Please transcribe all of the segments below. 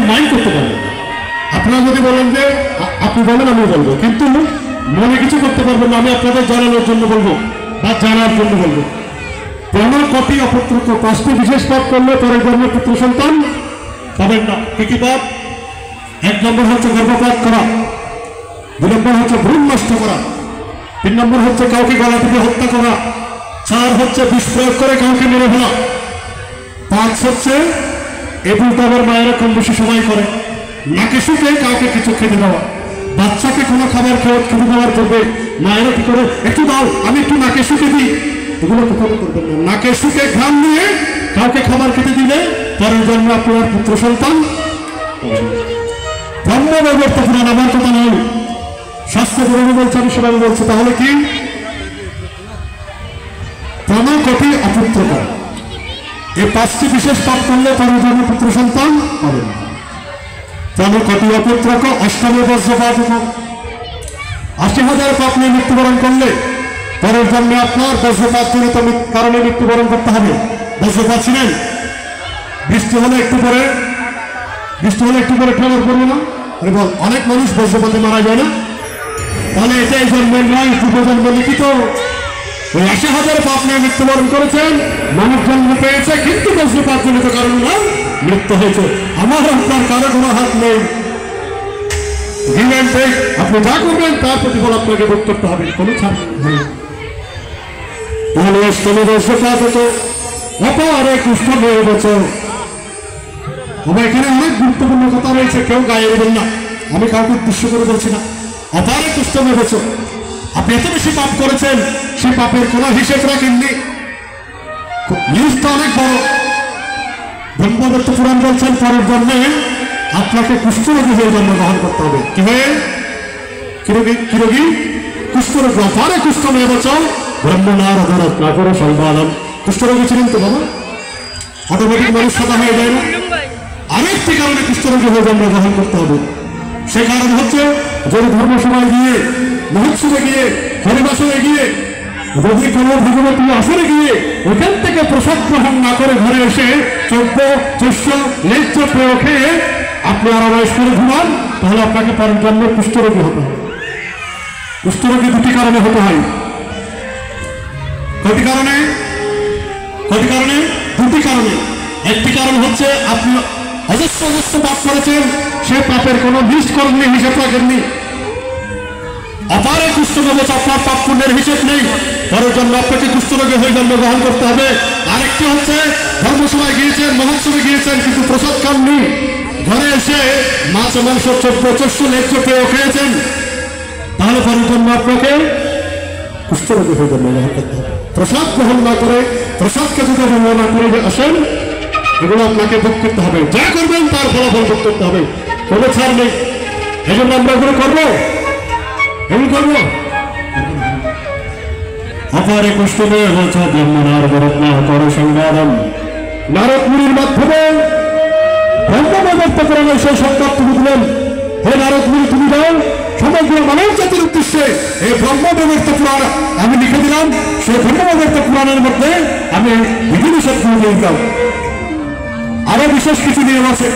Mind করতে পারবেন। আপনারা যদি বলেন যে আপনি বলেন আমি বলবো, কিন্তু মনে কিছু করতে পারবেন না। আমি আপনাদের জানানোর জন্য বলবো বা জানার জন্য বলবো। প্রণকটি অপুত্রক 5টি বিশেষ পাপ করলে পরের জন্মে পুত্র সন্তান পাবেন না। কি কি পাপ? 1 নম্বর হচ্ছে গর্ভপাত করা, 2 নম্বর হচ্ছে ভ্রূণ নষ্ট করা, 3 নম্বর হচ্ছে কাউকে গলা থেকে হত্যা করা, 4 হচ্ছে বিষ প্রয়োগ করে কাউকে মেরে ফেলা, 5 হচ্ছে এগুলো আবার মায়েরা কম বেশি সময় করে নাকে শুকে কাউকে কিছু খেতে দেওয়া। বাচ্চাকে কোনো খাবার খেতে দেওয়ার পূর্বে মায়েরা কি করে, একটু দাও আমি একটু নাকে শুকে দিই, এগুলো কখনো করবেন না। নাকে শুকে ঘাম নিয়ে কাউকে খাবার খেতে দিলে পরের জন্মে আপনার পুত্র সন্তান। ব্রহ্মবৈবর্ত পুরাণ আমার কথা নয়, শাস্ত্র পুরাণে বলছে, আমি সেভাবে বলছি। তাহলে কি? প্রণকটি অপুত্রক, এই 5টি বিশেষ পাপ করলে পরের জন্মে পুত্র সন্তান পাবেন না। প্রণকটি অপুত্রক, অষ্টমে বজ্রপাত, 80,000 পাপ নিয়ে মৃত্যুবরণ করলে পরের জন্মে আপনার বজ্রপাত জনিত কারণে মৃত্যুবরণ করতে হবে। বজ্রপাত ছিলেন, বৃষ্টি হলে একটু পরে ঠেলার পড়বে না? আরে বল, অনেক মানুষ বজ্রপাতে মারা যায় না? তাহলে এটাই জন্মের নয়, পূর্বজন্ম লিখিত। ওই 80,000 পাপ নিয়ে মৃত্যুবরণ করেছেন, মানুষ জন্ম পেয়েছে, কিন্তু বজ্রপাত জনিত কারণে না মৃত্যু হয়েছে। আমার আপনার কারো কোনো হাত নেই। আপনি যা করবেন তার প্রতিফল আপনাকে ভোগ করতে হবে, কোনো ছাড় নেই। তাহলে অষ্টমে বজ্রপাত হতো, অপরে কুষ্ঠমে বছর। আমার এখানে অনেক গুরুত্বপূর্ণ কথা রয়েছে, কেউ গায়ে দেবেন না, আমি কাউকে উদ্দেশ্য করে বলছি না। অপারে কুষ্ঠমে বছর, আপনি এত বেশি পাপ করেছেন, সেই পাপের কোনো হিসেব রাখেননি, নিউজটা অনেক বড়। ব্রহ্মদত্ত পুরাণ বলছেন পরের জন্মে আপনাকে কুষ্ঠরোগী হয়ে জন্মগ্রহণ করতে হবে। কি হয়ে? কি রোগী? কুষ্ঠরোগী। অপারে কুষ্ঠমে বছর ব্রহ্মনার সংবাদম। কুষ্ঠরোগী ছিলেন তো বাবা, অটোমেটিক মানুষ সাদা হয়ে যায় না? আরেকটি কারণে কুষ্ঠরোগী হয়ে জন্মগ্রহণ করতে হবে। সে কারণ হচ্ছে যদি ধর্মসভায় গিয়ে, মহোৎসবে গিয়ে, হরিবাসনে গিয়ে, যদি কোনো ভগবতী আসরে গিয়ে ওখান থেকে প্রসাদ গ্রহণ না করে ঘরে এসে চোদ্দ চস্য লেজ্জ পেয় খেয়ে আপনি আরামায়েশ করে ঘুমান, তাহলে আপনাকে পরের জন্মে কুষ্ঠরোগী হতে হবে। কুষ্ঠরোগী 2টি কারণে হতে হয়। কয়টি কারণে? 2টি কারণে। একটি কারণ হচ্ছে আপনি অজস্র পাপ করেছেন, সে পাপের কোনো লিস্ট করেননি, হিসেব রাখেননি। অপারে কুষ্ঠরোগ, আপনার পাপ পুণ্যের হিসেব নেই, পরের জন্য আপনাকে কুষ্ঠরোগী হয়ে জন্মগ্রহণ করতে হবে। আরেকটি হচ্ছে ধর্মসভায় গিয়েছেন, মহোৎসবে গিয়েছেন, কিন্তু প্রসাদ খাননি, ঘরে এসে মাছ মাংস চস্য লেজ্জ পেয় খেয়েছেন, তাহলে পরের জন্য আপনাকে কুষ্ঠরোগী হয়ে জন্মগ্রহণ করতে হবে। প্রসাদ গ্রহণ না করে, প্রসাদকে যদি গ্রহণ না করে আসেন, এগুলো আপনাকে ভোগ করতে হবে। যা করবেন তার ফলাফল ভোগ করতে হবে, কোনো ছাড় নেই। এই জন্য আমরা এগুলো করবো, অপারে কুষ্ঠমে বছর ব্রহ্মনার করো সংবাদম। নারদ মুনির মাধ্যমে ব্রহ্মবৈবর্ত পুরাণে সেই সংবাদ তুলে দিলেন, হে নারদ মুনি, তুমি যাও সমগ্র মানব জাতির উদ্দেশ্যে এই ব্রহ্মবৈবর্ত পুরাণ আমি লিখে দিলাম। সেই ব্রহ্মবৈবর্ত পুরাণের মধ্যে আমি বিধিনিষেধ দিয়ে দিলাম। আরো বিশেষ কিছু নিয়ম আছে,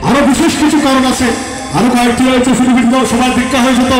আরো বিশেষ কিছু কারণ আছে, আরো কয়েকটি রয়েছে। শুধু সবাই দীক্ষা হয়ে যেত,